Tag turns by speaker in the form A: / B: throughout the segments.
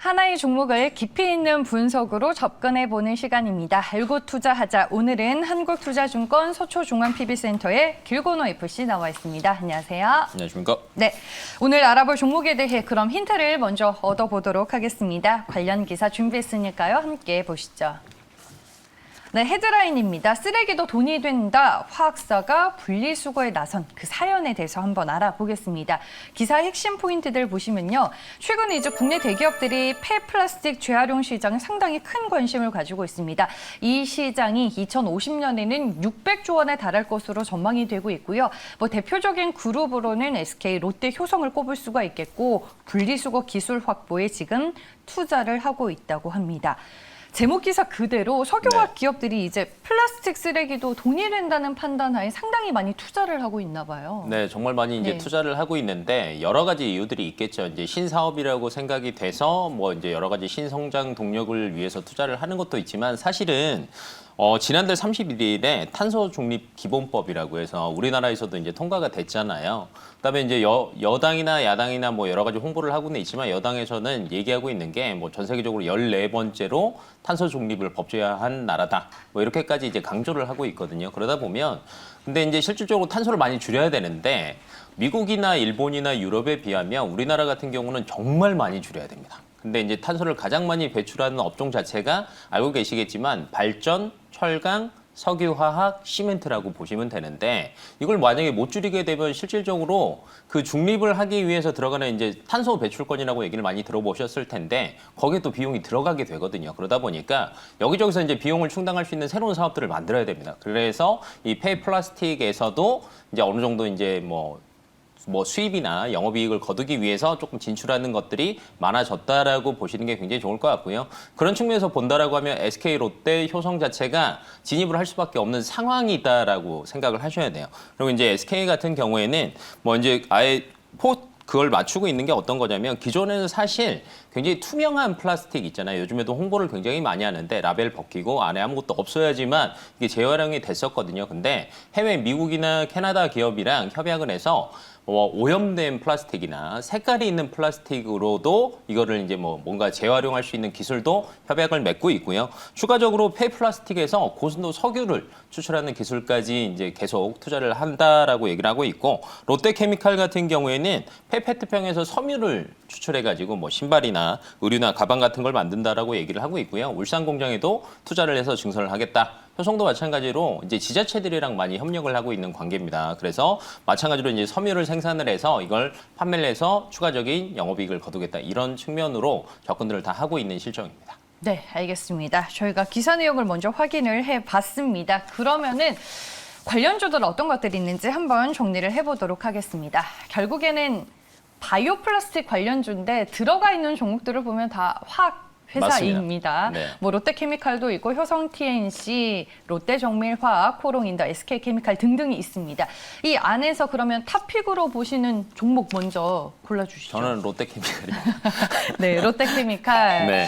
A: 하나의 종목을 깊이 있는 분석으로 접근해보는 시간입니다. 알고 투자하자. 오늘은 한국투자증권 서초중앙PB센터의 길건호 FC 나와 있습니다. 안녕하세요.
B: 안녕하십니까?
A: 네, 오늘 알아볼 종목에 대해 그럼 힌트를 먼저 얻어보도록 하겠습니다. 관련 기사 준비했으니까요. 함께 보시죠. 네, 헤드라인입니다. 쓰레기도 돈이 된다. 화학사가 분리수거에 나선 그 사연에 대해서 한번 알아보겠습니다. 기사 핵심 포인트들 보시면요. 최근 이제 국내 대기업들이 폐플라스틱 재활용 시장에 상당히 큰 관심을 가지고 있습니다. 이 시장이 2050년에는 600조 원에 달할 것으로 전망이 되고 있고요. 대표적인 그룹으로는 SK, 롯데, 효성을 꼽을 수가 있겠고 분리수거 기술 확보에 지금 투자를 하고 있다고 합니다. 제목 기사 그대로 석유화학 기업들이 이제 플라스틱 쓰레기도 돈이 된다는 판단하에 상당히 많이 투자를 하고 있나 봐요.
B: 네, 정말 많이 이제 투자를 하고 있는데 여러 가지 이유들이 있겠죠. 이제 신사업이라고 생각이 돼서 이제 여러 가지 신성장 동력을 위해서 투자를 하는 것도 있지만 사실은 지난달 31일에 탄소 중립 기본법이라고 해서 우리나라에서도 이제 통과가 됐잖아요. 그다음에 이제 여당이나 야당이나 여러 가지 홍보를 하고는 있지만 여당에서는 얘기하고 있는 게 전 세계적으로 14번째로 탄소 중립을 법제화한 나라다. 이렇게까지 이제 강조를 하고 있거든요. 그러다 보면 근데 이제 실질적으로 탄소를 많이 줄여야 되는데 미국이나 일본이나 유럽에 비하면 우리나라 같은 경우는 정말 많이 줄여야 됩니다. 근데 이제 탄소를 가장 많이 배출하는 업종 자체가 알고 계시겠지만 발전, 철강, 석유화학, 시멘트라고 보시면 되는데 이걸 만약에 못 줄이게 되면 실질적으로 그 중립을 하기 위해서 들어가는 이제 탄소 배출권이라고 얘기를 많이 들어보셨을 텐데 거기에 또 비용이 들어가게 되거든요. 그러다 보니까 여기저기서 이제 비용을 충당할 수 있는 새로운 사업들을 만들어야 됩니다. 그래서 이 폐플라스틱에서도 이제 어느 정도 이제 수입이나 영업이익을 거두기 위해서 조금 진출하는 것들이 많아졌다라고 보시는 게 굉장히 좋을 것 같고요. 그런 측면에서 본다라고 하면 SK, 롯데, 효성 자체가 진입을 할 수밖에 없는 상황이다라고 생각을 하셔야 돼요. 그리고 이제 SK 같은 경우에는 이제 아예 그걸 맞추고 있는 게 어떤 거냐면 기존에는 사실 굉장히 투명한 플라스틱 있잖아요. 요즘에도 홍보를 굉장히 많이 하는데 라벨 벗기고 안에 아무것도 없어야지만 이게 재활용이 됐었거든요. 근데 해외 미국이나 캐나다 기업이랑 협약을 해서 오염된 플라스틱이나 색깔이 있는 플라스틱으로도 이거를 이제 뭔가 재활용할 수 있는 기술도 협약을 맺고 있고요. 추가적으로 폐플라스틱에서 고순도 석유를 추출하는 기술까지 이제 계속 투자를 한다라고 얘기를 하고 있고 롯데케미칼 같은 경우에는 폐페트병에서 섬유를 추출해가지고 신발이나 의류나 가방 같은 걸 만든다라고 얘기를 하고 있고요. 울산 공장에도 투자를 해서 증설을 하겠다. 효성도 마찬가지로 이제 지자체들이랑 많이 협력을 하고 있는 관계입니다. 그래서 마찬가지로 이제 섬유를 생산을 해서 이걸 판매를 해서 추가적인 영업이익을 거두겠다. 이런 측면으로 접근들을 다 하고 있는 실정입니다.
A: 네, 알겠습니다. 저희가 기사 내용을 먼저 확인을 해봤습니다. 그러면은 관련주들 어떤 것들이 있는지 한번 정리를 해보도록 하겠습니다. 결국에는 바이오 플라스틱 관련주인데 들어가 있는 종목들을 보면 다 화학 회사입니다.
B: 네.
A: 롯데케미칼도 있고 효성 TNC, 롯데정밀화학, 코롱인더, SK케미칼 등등이 있습니다. 이 안에서 그러면 탑픽으로 보시는 종목 먼저 골라주시죠.
B: 저는 롯데케미칼입니다.
A: 네, 롯데케미칼.
B: 네.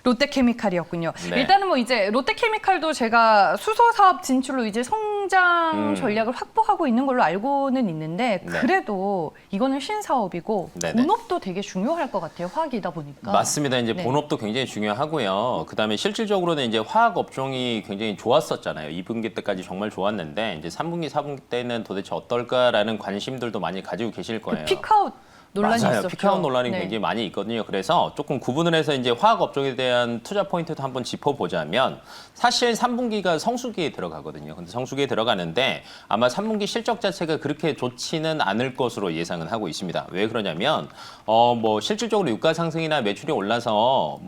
A: 롯데케미칼이었군요.
B: 네.
A: 일단은 이제 롯데케미칼도 제가 수소 사업 진출로 이제 성장 전략을 확보하고 있는 걸로 알고는 있는데 그래도 이거는 신사업이고 본업도 되게 중요할 것 같아요. 화학이다 보니까.
B: 맞습니다. 이제 본업도 굉장히 중요하고요. 그다음에 실질적으로는 이제 화학 업종이 굉장히 좋았었잖아요. 2분기 때까지 정말 좋았는데 이제 3분기, 4분기 때는 도대체 어떨까라는 관심들도 많이 가지고 계실 거예요.
A: 피크아웃 논란이
B: 맞아요.
A: 있었죠.
B: 피크아웃 논란이 굉장히 많이 있거든요. 그래서 조금 구분을 해서 이제 화학 업종에 대한 투자 포인트도 한번 짚어보자면 사실 3분기가 성수기에 들어가거든요. 근데 성수기에 들어가는데 아마 3분기 실적 자체가 그렇게 좋지는 않을 것으로 예상은 하고 있습니다. 왜 그러냐면 실질적으로 유가 상승이나 매출이 올라서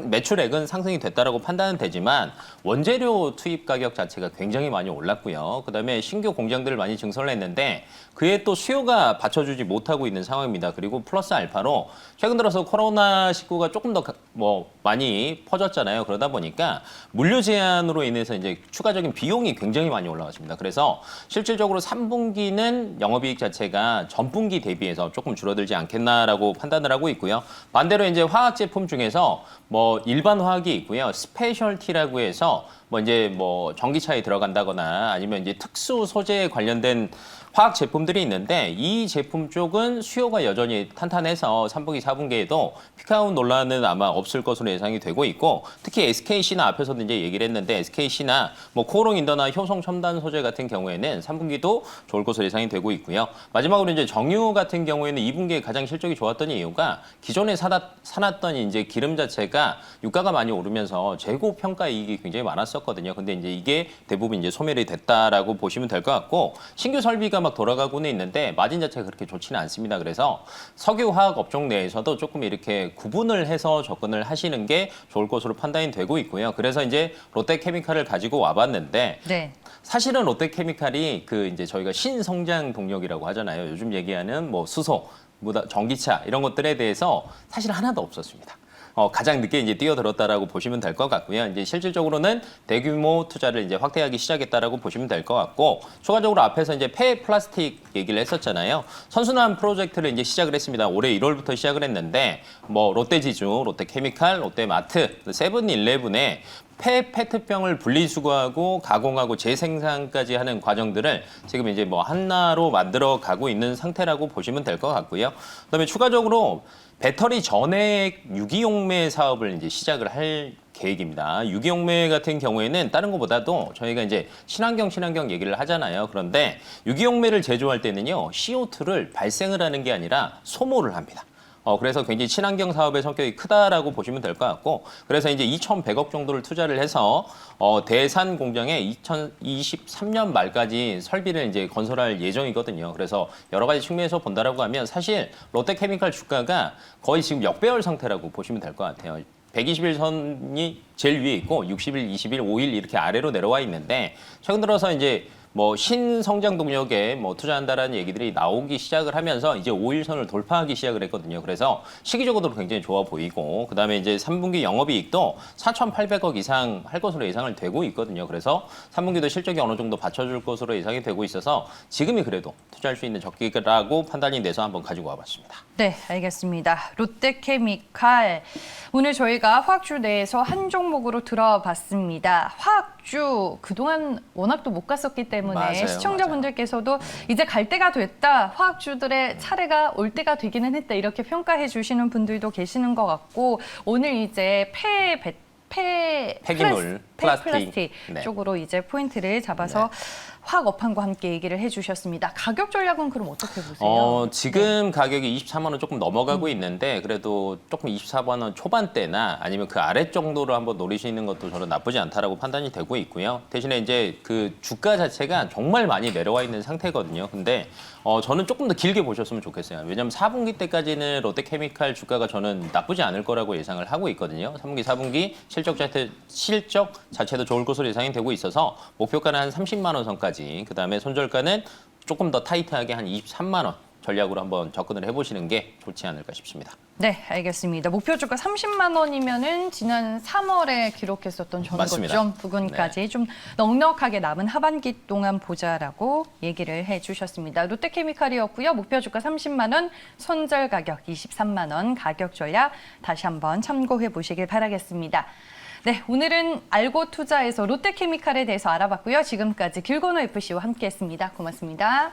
B: 매출액은 상승이 됐다라고 판단은 되지만 원재료 투입 가격 자체가 굉장히 많이 올랐고요. 그다음에 신규 공장들을 많이 증설을 했는데 그에 또 수요가 받쳐주지 못하고 있는 상황입니다. 그리고 플러스 알파로 최근 들어서 코로나19가 조금 더 많이 퍼졌잖아요. 그러다 보니까 물류 제한으로 인해서 이제 추가적인 비용이 굉장히 많이 올라갔습니다. 그래서 실질적으로 3분기는 영업이익 자체가 전분기 대비해서 조금 줄어들지 않겠나라고 판단을 하고 있고요. 반대로 이제 화학 제품 중에서 일반 화학이 있고요. 스페셜티라고 해서 전기차에 들어간다거나 아니면 이제 특수 소재에 관련된 화학 제품들이 있는데 이 제품 쪽은 수요가 여전히 탄탄해서 3분기, 4분기에도 피크아웃 논란은 아마 없을 것으로 예상이 되고 있고 특히 SKC나 앞에서도 이제 얘기를 했는데 SKC나 뭐 코오롱 인더나 효성 첨단 소재 같은 경우에는 3분기도 좋을 것으로 예상이 되고 있고요. 마지막으로 이제 정유 같은 경우에는 2분기에 가장 실적이 좋았던 이유가 기존에 사놨던 이제 기름 자체가 유가가 많이 오르면서 재고 평가 이익이 굉장히 많았었거든요. 근데 이제 이게 대부분 이제 소멸이 됐다라고 보시면 될 것 같고 신규 설비가 막 돌아가고는 있는데 마진 자체가 그렇게 좋지는 않습니다. 그래서 석유화학 업종 내에서도 조금 이렇게 구분을 해서 접근을 하시는 게 좋을 것으로 판단이 되고 있고요. 그래서 이제 롯데케미칼을 가지고 와봤는데
A: 네. 사실은
B: 사실은 롯데케미칼이 그 이제 저희가 신성장 동력이라고 하잖아요. 요즘 얘기하는 뭐 수소, 전기차 이런 것들에 대해서 사실 하나도 없었습니다. 가장 늦게 이제 뛰어들었다라고 보시면 될 것 같고요. 이제 실질적으로는 대규모 투자를 이제 확대하기 시작했다라고 보시면 될 것 같고, 추가적으로 앞에서 이제 폐 플라스틱 얘기를 했었잖아요. 선순환 프로젝트를 이제 시작을 했습니다. 올해 1월부터 시작을 했는데, 뭐 롯데지주, 롯데케미칼, 롯데마트, 세븐일레븐에 폐 페트병을 분리수거하고 가공하고 재생산까지 하는 과정들을 지금 이제 뭐 하나로 만들어 가고 있는 상태라고 보시면 될 것 같고요. 그다음에 추가적으로 배터리 전액 유기용매 사업을 이제 시작을 할 계획입니다. 유기용매 같은 경우에는 다른 것보다도 저희가 이제 친환경 얘기를 하잖아요. 그런데 유기용매를 제조할 때는요, CO2를 발생을 하는 게 아니라 소모를 합니다. 그래서 굉장히 친환경 사업의 성격이 크다라고 보시면 될 것 같고, 그래서 이제 2,100억 정도를 투자를 해서 대산 공장에 2023년 말까지 설비를 이제 건설할 예정이거든요. 그래서 여러 가지 측면에서 본다라고 하면 사실 롯데케미칼 주가가 거의 지금 역배열 상태라고 보시면 될 것 같아요. 120일 선이 제일 위에 있고 60일, 20일, 5일 이렇게 아래로 내려와 있는데, 최근 들어서 이제 뭐 신성장 동력에 뭐 투자한다라는 얘기들이 나오기 시작을 하면서 이제 5일선을 돌파하기 시작을 했거든요. 그래서 시기적으로도 굉장히 좋아 보이고, 그다음에 이제 3분기 영업이익도 4,800억 이상 할 것으로 예상을 되고 있거든요. 그래서 3분기도 실적이 어느 정도 받쳐줄 것으로 예상이 되고 있어서 지금이 그래도 투자할 수 있는 적기라고 판단이 돼서 한번 가지고 와봤습니다.
A: 네, 알겠습니다. 롯데케미칼. 오늘 저희가 화학주 내에서 한 종목으로 들어봤습니다. 화학주 그동안 워낙 또 못 갔었기 때문에
B: 맞아요,
A: 시청자분들께서도 이제 갈 때가 됐다. 화학주들의 차례가 올 때가 되기는 했다. 이렇게 평가해 주시는 분들도 계시는 것 같고, 오늘 이제
B: 폐기물,
A: 플라스틱
B: 네.
A: 쪽으로 이제 포인트를 잡아서 화학업황과 함께 얘기를 해주셨습니다. 가격 전략은 그럼 어떻게 보세요?
B: 지금 가격이 24만 원 조금 넘어가고 있는데, 그래도 조금 24만 원 초반대나 아니면 그 아래 정도로 한번 노리시는 것도 저는 나쁘지 않다라고 판단이 되고 있고요. 대신에 이제 그 주가 자체가 정말 많이 내려와 있는 상태거든요. 근데 저는 조금 더 길게 보셨으면 좋겠어요. 왜냐하면 4분기 때까지는 롯데케미칼 주가가 저는 나쁘지 않을 거라고 예상을 하고 있거든요. 3분기, 4분기 실적 자체도 좋을 것으로 예상이 되고 있어서 목표가는 한 30만 원 선까지, 그다음에 손절가는 조금 더 타이트하게 한 23만 원 전략으로 한번 접근을 해보시는 게 좋지 않을까 싶습니다.
A: 네, 알겠습니다. 목표 주가 30만 원이면은 지난 3월에 기록했었던 전고점 부근까지 좀 넉넉하게 남은 하반기 동안 보자라고 얘기를 해주셨습니다. 롯데케미칼이었고요. 목표 주가 30만 원, 손절 가격 23만 원, 가격 전략 다시 한번 참고해 보시길 바라겠습니다. 네, 오늘은 알고 투자에서 롯데케미칼에 대해서 알아봤고요. 지금까지 길건호 FC와 함께했습니다. 고맙습니다.